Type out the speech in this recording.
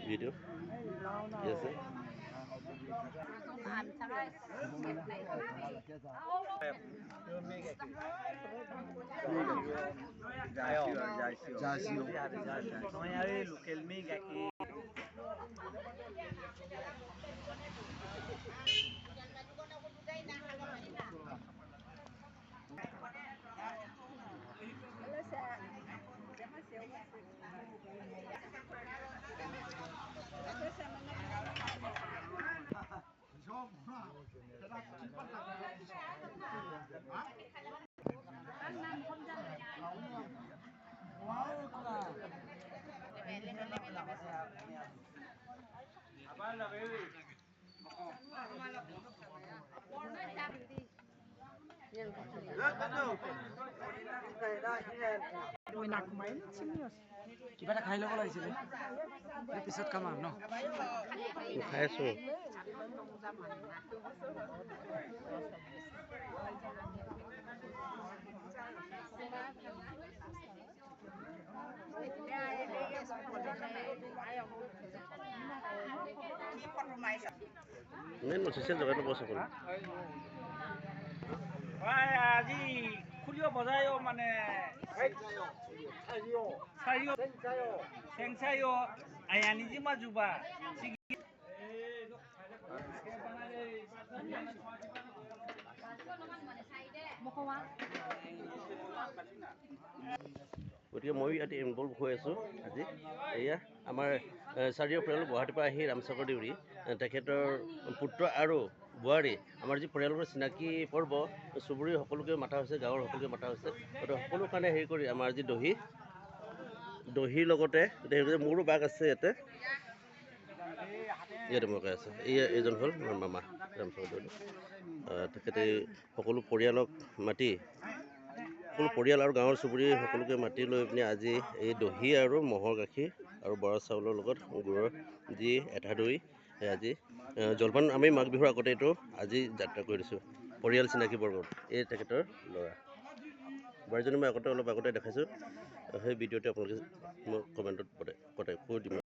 video. Yes, sir. কিবা এটা খাই ল'ব লাগিছিলে পিছত খাম আৰু ন খাই আছো Nên một số rồi nó bớt rồi. আজি খুলিও বজায়ও মানে চেংচাইও আয়ানি যি মাজুবা গতিকে মই ইয়াতে ইনভলভ হৈ আছোঁ আজি এয়া আমাৰ চাৰিও পৰিয়াল গুৱাহাটীৰ পৰা আহি ৰামচকৰ দেউৰী তেখেতৰ পুত্ৰ আৰু বোৱাৰী আমাৰ যি পৰিয়ালৰ চিনাকি পৰ্ব চুবুৰী সকলোকে মাতা হৈছে গাঁৱৰ সকলোকে মাতা হৈছে গতিকে সকলো কাৰণে হেৰি কৰি আমাৰ যি দহিৰ লগতে মোৰো বাঘ আছে ইয়াতে মই আছে এইজন হ'ল মোৰ মামা ৰামচকৰ দেউৰী তেখেতে সকলো পৰিয়ালক মাতি সকলো পৰিয়াল আৰু গাঁৱৰ চুবুৰী সকলোকে মাতি লৈ পিনে আজি এই দহি আৰু ম'হৰ গাখীৰ আৰু বৰা চাউলৰ লগত গুড়ৰ যি এটা দৈ আজি জলপান আমি মাঘ বিহুৰ আগতে এইটো আজি যাত্ৰা কৰি দিছোঁ পৰিয়াল চিনাকি বৰ্গত এই তেখেতৰ ল'ৰা বোৱাৰীজনী মই অলপ আগতে দেখাইছোঁ সেই ভিডিঅ'টো আপোনালোকে মোক কমেণ্টত কৈ দিম